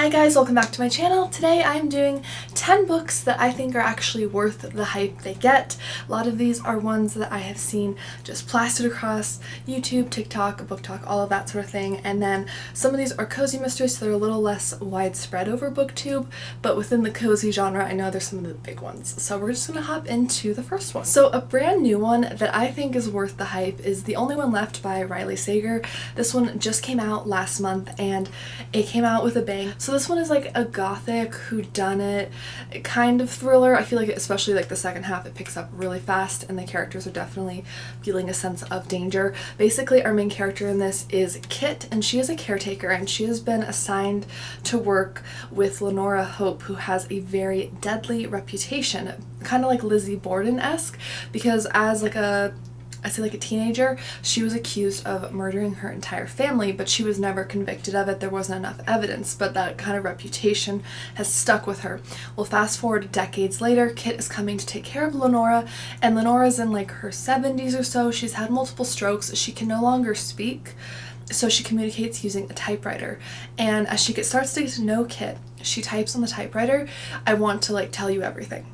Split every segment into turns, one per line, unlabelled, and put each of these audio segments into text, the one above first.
Hi guys, welcome back to my channel. Today I'm doing 10 books that I think are actually worth the hype they get. A lot of these are ones that I have seen just plastered across YouTube, TikTok, BookTok, all of that sort of thing. And then some of these are cozy mysteries, so they're a little less widespread over BookTube, but within the cozy genre I know there's some of the big ones. So we're just gonna hop into the first one. So a brand new one that I think is worth the hype is The Only One Left by Riley Sager. This one just came out last month and it came out with a bang. So this one is like a gothic whodunit kind of thriller. I feel like especially like the second half it picks up really fast and the characters are definitely feeling a sense of danger. Basically our main character in this is Kit, and she is a caretaker and she has been assigned to work with Lenora Hope, who has a very deadly reputation, kind of like Lizzie Borden-esque, because as like a teenager, she was accused of murdering her entire family, but she was never convicted of it. There wasn't enough evidence, but that kind of reputation has stuck with her. Well, fast forward decades later, Kit is coming to take care of Lenora, and Lenora's in like her 70s or so. She's had multiple strokes. She can no longer speak, so she communicates using a typewriter. And as she starts to get to know Kit, she types on the typewriter, "I want to like tell you everything."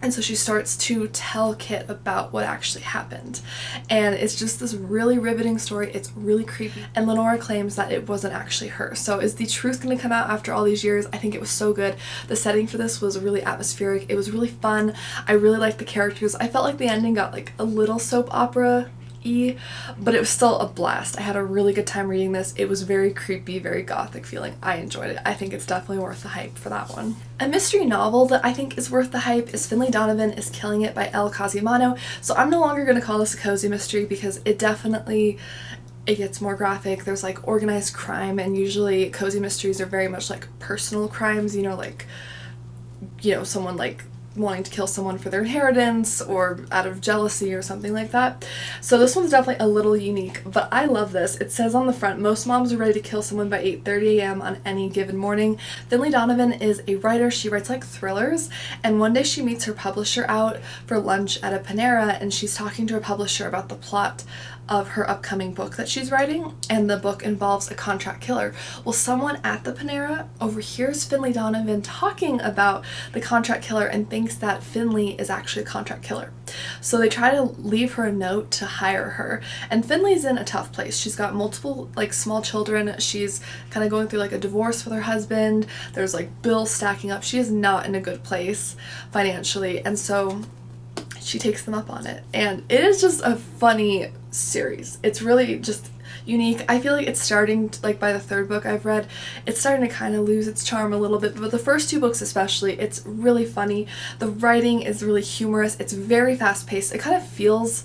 And so she starts to tell Kit about what actually happened. And it's just this really riveting story. It's really creepy. And Lenora claims that it wasn't actually her. So is the truth going to come out after all these years? I think it was so good. The setting for this was really atmospheric. It was really fun. I really liked the characters. I felt like the ending got like a little soap opera-y, but it was still a blast. I had a really good time reading this. It was very creepy, very gothic feeling. I enjoyed it. I think it's definitely worth the hype for that one. A mystery novel that I think is worth the hype is Finlay, Donovan is Killing It by Elle Cosimano. So I'm no longer going to call this a cozy mystery because it gets more graphic. There's like organized crime, and usually cozy mysteries are very much like personal crimes, someone like wanting to kill someone for their inheritance or out of jealousy or something like that. So this one's definitely a little unique, but I love this. It says on the front, most moms are ready to kill someone by 8:30 a.m. on any given morning. Finlay Donovan is a writer. She writes like thrillers, and one day she meets her publisher out for lunch at a Panera, and she's talking to her publisher about the plot of her upcoming book that she's writing, and the book involves a contract killer. Well, someone at the Panera overhears Finlay Donovan talking about the contract killer and thinks that Finlay is actually a contract killer. So they try to leave her a note to hire her, and Finlay's in a tough place. She's got multiple like small children. She's kind of going through like a divorce with her husband. There's like bills stacking up. She is not in a good place financially, and so she takes them up on it, and it is just a funny series. It's really just unique. I feel like it's starting to, like by the third book I've read, it's starting to kind of lose its charm a little bit, but the first two books especially, it's really funny. The writing is really humorous. It's very fast paced. It kind of feels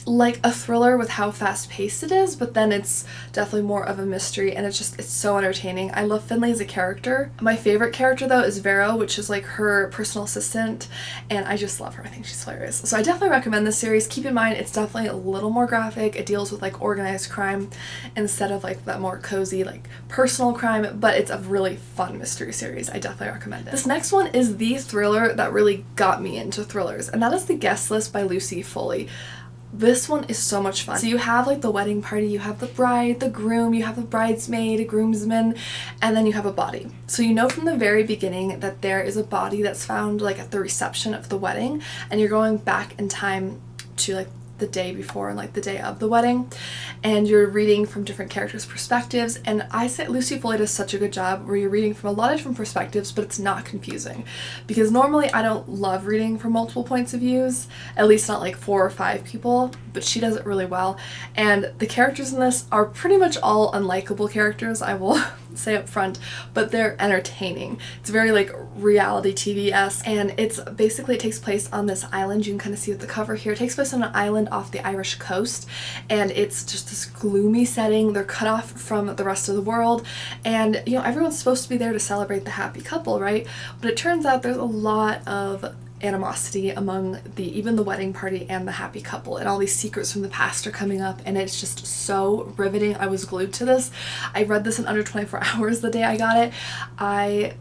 like a thriller with how fast paced it is, but then it's definitely more of a mystery, and it's so entertaining. I love Finlay as a character. My favorite character though is Vero, which is like her personal assistant, and I just love her. I think she's hilarious. So I definitely recommend this series. Keep in mind it's definitely a little more graphic. It deals with like organized crime instead of like that more cozy like personal crime, but it's a really fun mystery series. I definitely recommend it. This next one is the thriller that really got me into thrillers, and that is The Guest List by Lucy Foley. This one is so much fun. So you have like the wedding party, you have the bride, the groom, you have the bridesmaid, a groomsman, and then you have a body. So you know from the very beginning that there is a body that's found like at the reception of the wedding, and you're going back in time to like the day before and like the day of the wedding, and you're reading from different characters' perspectives. And I say Lucy Foley does such a good job where you're reading from a lot of different perspectives, but it's not confusing, because normally I don't love reading from multiple points of views, at least not like 4 or 5 people, but she does it really well. And the characters in this are pretty much all unlikable characters, I will say up front, but they're entertaining. It's very like reality TV-esque, and it takes place on this island. You can kind of see with the cover here, it takes place on an island off the Irish coast, and it's just this gloomy setting. They're cut off from the rest of the world, and everyone's supposed to be there to celebrate the happy couple, right? But it turns out there's a lot of animosity among even the wedding party and the happy couple, and all these secrets from the past are coming up, and it's just so riveting. I was glued to this. I read this in under 24 hours the day I got it.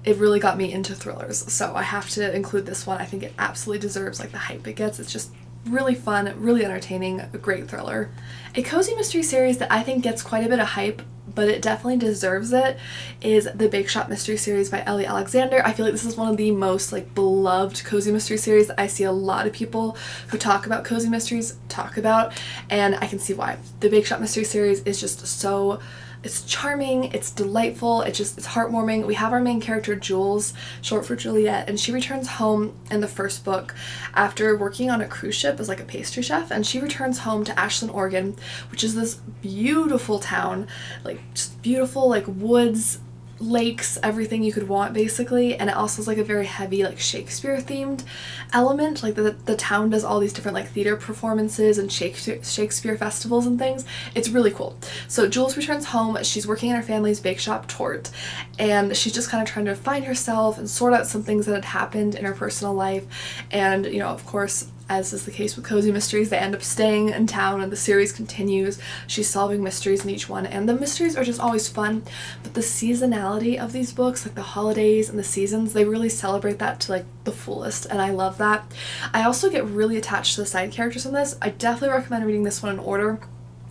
It really got me into thrillers, so I have to include this one. I think it absolutely deserves like the hype it gets. It's just really fun, really entertaining, a great thriller. A cozy mystery series that I think gets quite a bit of hype, but it definitely deserves it, is the Bakeshop mystery series by Ellie Alexander. I feel like this is one of the most like beloved cozy mystery series that I see a lot of people who talk about cozy mysteries talk about, and I can see why. The Bakeshop mystery series is just so, it's charming, it's delightful, it's heartwarming. We have our main character Jules, short for Juliet, and she returns home in the first book after working on a cruise ship as like a pastry chef, and she returns home to Ashland, Oregon, which is this beautiful town, like just beautiful like woods, lakes, everything you could want basically, and it also is like a very heavy like Shakespeare themed element. Like the town does all these different like theater performances and Shakespeare festivals and things. It's really cool. So Jules returns home, she's working in her family's bake shop Tort, and she's just kind of trying to find herself and sort out some things that had happened in her personal life, and you know, of course, as is the case with cozy mysteries, they end up staying in town and the series continues. She's solving mysteries in each one, and the mysteries are just always fun, but the seasonality of these books, like the holidays and the seasons, they really celebrate that to like the fullest, and I love that. I also get really attached to the side characters in this. I definitely recommend reading this one in order.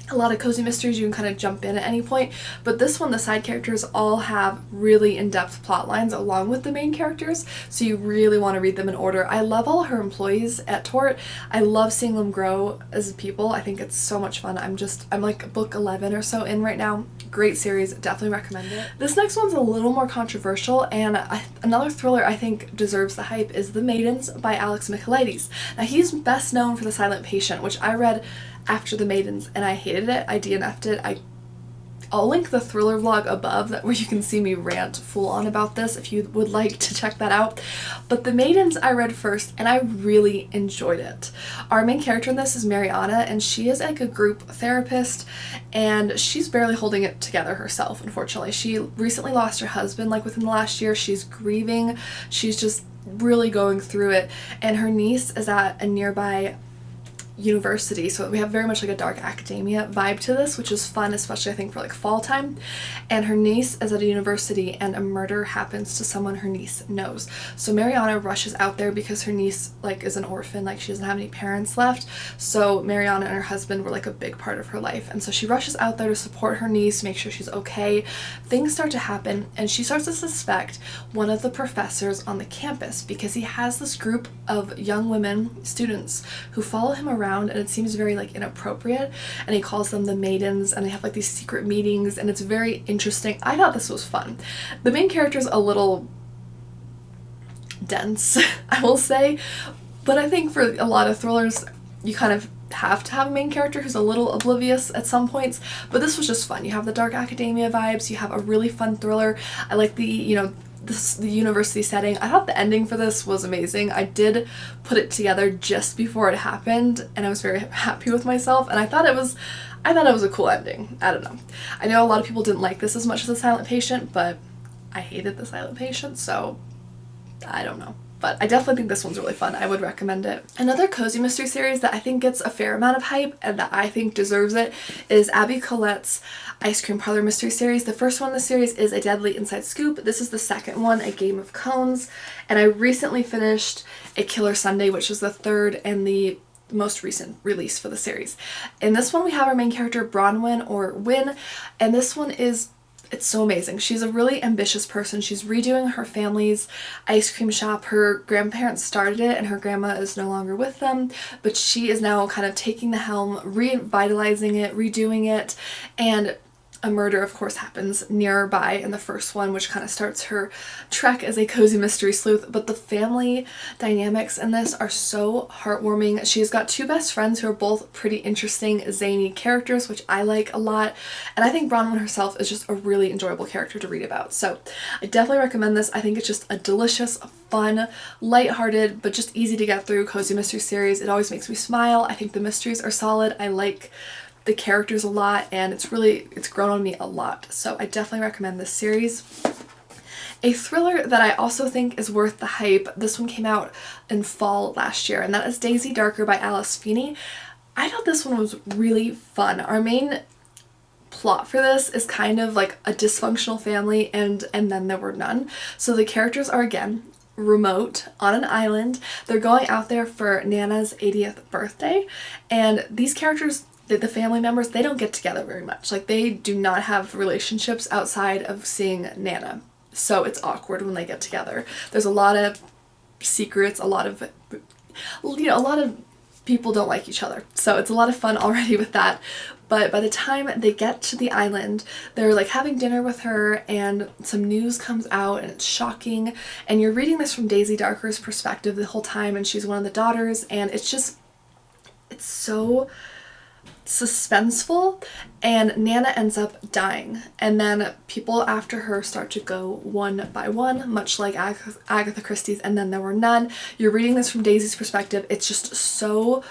A lot of cozy mysteries you can kind of jump in at any point, but this one, the side characters all have really in-depth plot lines along with the main characters, so you really want to read them in order. I love all her employees at Tort. I love seeing them grow as people. I think it's so much fun. I'm like book 11 or so in right now. Great series, definitely recommend it. This next one's a little more controversial, and another thriller I think deserves the hype is The Maidens by Alex Michealides. Now he's best known for The Silent Patient, which I read after The Maidens and I hated it. I DNF'd it. I'll link the thriller vlog above where you can see me rant full on about this if you would like to check that out. But The Maidens I read first and I really enjoyed it. Our main character in this is Mariana, and she is like a group therapist, and she's barely holding it together herself, unfortunately. She recently lost her husband like within the last year. She's grieving. She's just really going through it, and her niece is at a nearby university, so we have very much like a dark academia vibe to this, which is fun, especially I think for like fall time. And her niece is at a university and a murder happens to someone her niece knows, so Mariana rushes out there because her niece like is an orphan, like she doesn't have any parents left, so Mariana and her husband were like a big part of her life, and so she rushes out there to support her niece, make sure she's okay. Things start to happen and she starts to suspect one of the professors on the campus because he has this group of young women, students, who follow him around, and it seems very like inappropriate, and he calls them the Maidens, and they have like these secret meetings, and it's very interesting. I thought this was fun. The main character is a little dense, I will say, but I think for a lot of thrillers you kind of have to have a main character who's a little oblivious at some points, but this was just fun. You have the dark academia vibes, you have a really fun thriller. I like the, you know, the university setting. I thought the ending for this was amazing. I did put it together just before it happened, and I was very happy with myself, and I thought it was a cool ending. I don't know. I know a lot of people didn't like this as much as The Silent Patient, but I hated The Silent Patient, so I don't know. But I definitely think this one's really fun. I would recommend it. Another cozy mystery series that I think gets a fair amount of hype and that I think deserves it is Abby Colette's Ice Cream Parlor mystery series. The first one in the series is A Deadly Inside Scoop. This is the second one, A Game of Cones. And I recently finished A Killer Sunday, which is the third and the most recent release for the series. In this one we have our main character Bronwyn, or Wyn, and this one it's so amazing. She's a really ambitious person. She's redoing her family's ice cream shop. Her grandparents started it and her grandma is no longer with them, but she is now kind of taking the helm, revitalizing it, redoing it, and a murder, of course, happens nearby in the first one, which kind of starts her trek as a cozy mystery sleuth. But the family dynamics in this are so heartwarming. She's got two best friends who are both pretty interesting, zany characters, which I like a lot. And I think Bronwyn herself is just a really enjoyable character to read about. So I definitely recommend this. I think it's just a delicious, fun, lighthearted, but just easy to get through cozy mystery series. It always makes me smile. I think the mysteries are solid. I like the characters a lot, and it's grown on me a lot, so I definitely recommend this series. A thriller that I also think is worth the hype, this one came out in fall last year, and that is Daisy Darker by Alice Feeney. I thought this one was really fun. Our main plot for this is kind of like a dysfunctional family, and then there were none. So the characters are again remote on an island. They're going out there for Nana's 80th birthday, and these characters, the family members, they don't get together very much. Like, they do not have relationships outside of seeing Nana, so it's awkward when they get together. There's a lot of secrets, a lot of people don't like each other, so it's a lot of fun already with that. But by the time they get to the island, they're like having dinner with her, and some news comes out, and it's shocking, and you're reading this from Daisy Darker's perspective the whole time, and she's one of the daughters, and it's so suspenseful, and Nana ends up dying, and then people after her start to go one by one, much like Agatha Christie's And Then There Were None. You're reading this from Daisy's perspective. It's just so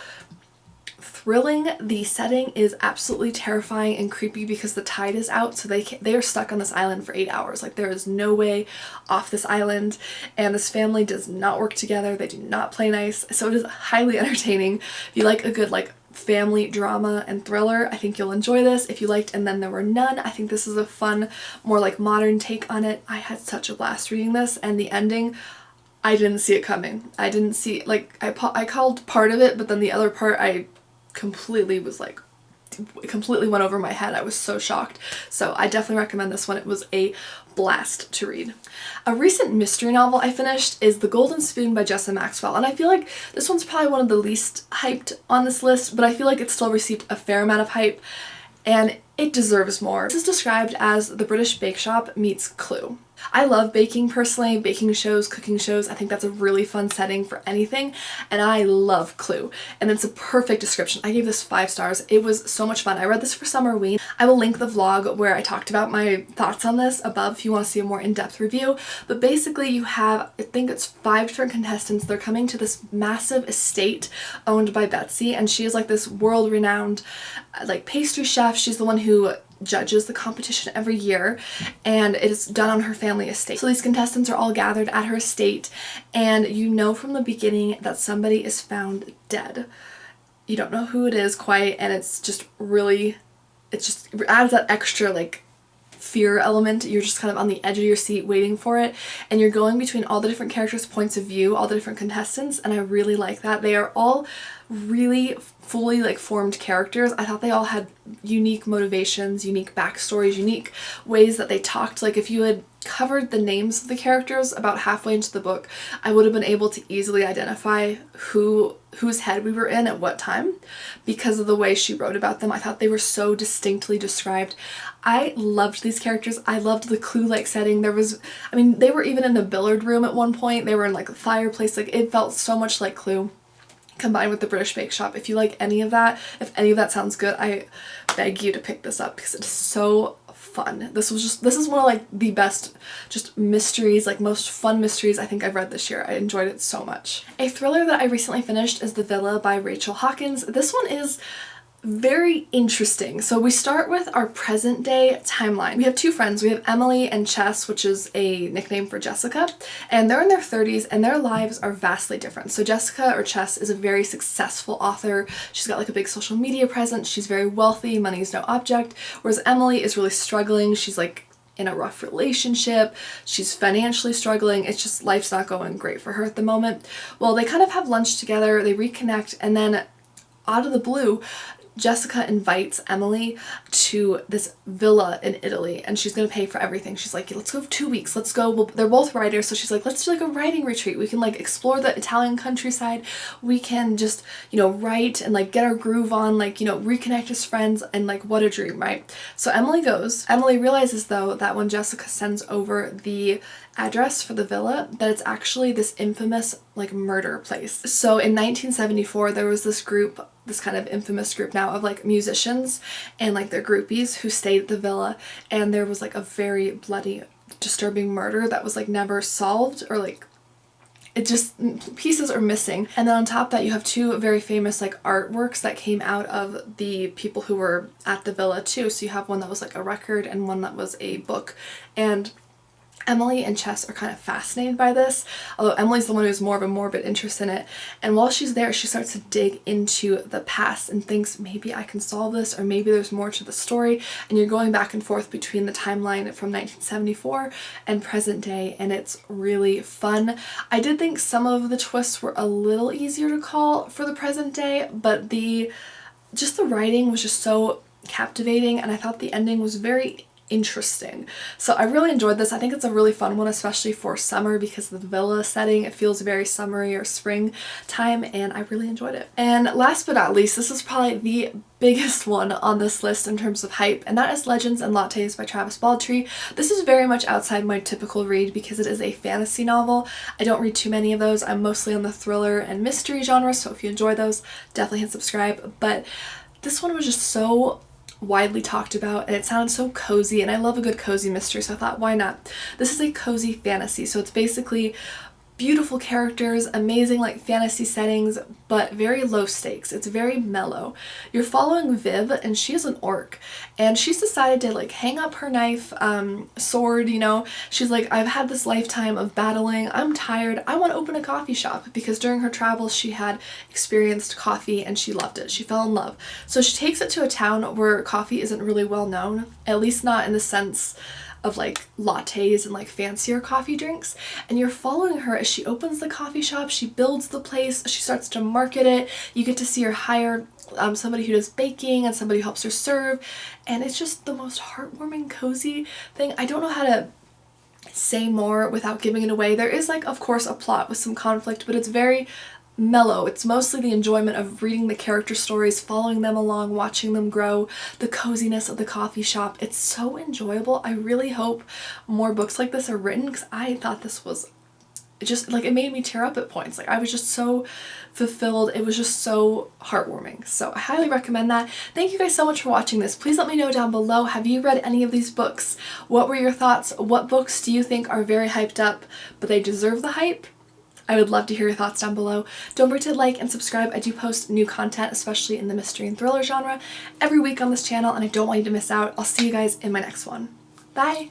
thrilling. The setting is absolutely terrifying and creepy because the tide is out, so they are stuck on this island for 8 hours. Like, there is no way off this island, and this family does not work together. They do not play nice, so it is highly entertaining. If you like a good like family drama and thriller, I think you'll enjoy this. If you liked And Then There Were None, I think this is a fun, more like modern take on it. I had such a blast reading this, and the ending, I didn't see it coming. I didn't see, like, I called part of it, but then the other part I completely went over my head. I was so shocked. So I definitely recommend this one. It was a blast to read. A recent mystery novel I finished is The Golden Spoon by Jessa Maxwell, and I feel like this one's probably one of the least hyped on this list, but I feel like it still received a fair amount of hype, and it deserves more. This is described as the British Bakeshop meets Clue. I love baking personally, baking shows, cooking shows. I think that's a really fun setting for anything, and I love Clue, and it's a perfect description. I gave this 5 stars. It was so much fun. I read this for Summerween. I will link the vlog where I talked about my thoughts on this above if you want to see a more in-depth review, but basically you have, I think it's 5 different contestants. They're coming to this massive estate owned by Betsy, and she is like this world-renowned like pastry chef. She's the one who judges the competition every year, and it is done on her family estate. So these contestants are all gathered at her estate, and you know from the beginning that somebody is found dead. You don't know who it is quite, and it's just really, it just adds that extra like fear element. You're just kind of on the edge of your seat waiting for it, and you're going between all the different characters' points of view, all the different contestants, and I really like that. They are all really fully like formed characters. I thought they all had unique motivations, unique backstories, unique ways that they talked. Like, if you had covered the names of the characters about halfway into the book, I would have been able to easily identify whose head we were in at what time because of the way she wrote about them. I thought they were so distinctly described. I loved these characters. I loved the Clue-like setting. They were even in the billiard room at one point. They were in like a fireplace. Like, it felt so much like Clue combined with the British Bakeshop. If you like any of that, if any of that sounds good, I beg you to pick this up because it's so fun. This is one of like the best just mysteries, like most fun mysteries I think I've read this year. I enjoyed it so much. A thriller that I recently finished is The Villa by Rachel Hawkins. This one is very interesting. So we start with our present day timeline. We have 2 friends. We have Emily and Chess, which is a nickname for Jessica, and they're in their 30s and their lives are vastly different. So Jessica, or Chess, is a very successful author. She's got like a big social media presence. She's very wealthy. Money is no object. Whereas Emily is really struggling. She's like in a rough relationship. She's financially struggling. It's just, life's not going great for her at the moment. Well, they kind of have lunch together. They reconnect, and then out of the blue, Jessica invites Emily to this villa in Italy, and she's gonna pay for everything. She's like, let's go 2 weeks, let's go. Well, they're both writers, so she's like, let's do like a writing retreat. We can like explore the Italian countryside. We can just, write and like get our groove on, like, reconnect as friends, and like, what a dream, right? So Emily goes. Emily realizes though that when Jessica sends over the address for the villa, that it's actually this infamous like murder place. So in 1974 there was this group, this kind of infamous group now of like musicians and like their groupies who stayed at the villa, and there was like a very bloody, disturbing murder that was like never solved, or like it just, pieces are missing. And then on top of that you have 2 very famous like artworks that came out of the people who were at the villa too. So you have one that was like a record and one that was a book, and Emily and Chess are kind of fascinated by this, although Emily's the one who has more of a morbid interest in it. And while she's there, she starts to dig into the past and thinks, maybe I can solve this, or maybe there's more to the story. And you're going back and forth between the timeline from 1974 and present day, and it's really fun. I did think some of the twists were a little easier to call for the present day, but just the writing was just so captivating, and I thought the ending was very interesting. So I really enjoyed this. I think it's a really fun one, especially for summer, because of the villa setting. It feels very summery or spring time, and I really enjoyed it. And last but not least, this is probably the biggest one on this list in terms of hype, and that is Legends and Lattes by Travis Baldtree. This is very much outside my typical read because it is a fantasy novel. I don't read too many of those. I'm mostly on the thriller and mystery genre, so if you enjoy those, definitely hit subscribe. But this one was just so widely talked about, and it sounds so cozy, and I love a good cozy mystery, so I thought, why not? This is a cozy fantasy, so it's basically beautiful characters, amazing like fantasy settings, but very low stakes. It's very mellow. You're following Viv, and she's an orc, and she's decided to like hang up her knife, sword, you know. She's like, I've had this lifetime of battling, I'm tired, I want to open a coffee shop, because during her travels she had experienced coffee and she loved it. She fell in love. So she takes it to a town where coffee isn't really well known, at least not in the sense of like lattes and like fancier coffee drinks, and you're following her as she opens the coffee shop. She builds the place, she starts to market it. You get to see her hire somebody who does baking and somebody who helps her serve, and it's just the most heartwarming, cozy thing. I don't know how to say more without giving it away. There is like, of course, a plot with some conflict, but it's very mellow. It's mostly the enjoyment of reading the character stories, following them along, watching them grow, the coziness of the coffee shop. It's so enjoyable. I really hope more books like this are written, because I thought this was just like, it made me tear up at points. Like, I was just so fulfilled. It was just so heartwarming. So I highly recommend that. Thank you guys so much for watching this. Please let me know down below, have you read any of these books? What were your thoughts? What books do you think are very hyped up but they deserve the hype? I would love to hear your thoughts down below. Don't forget to like and subscribe. I do post new content, especially in the mystery and thriller genre, every week on this channel, and I don't want you to miss out. I'll see you guys in my next one. Bye!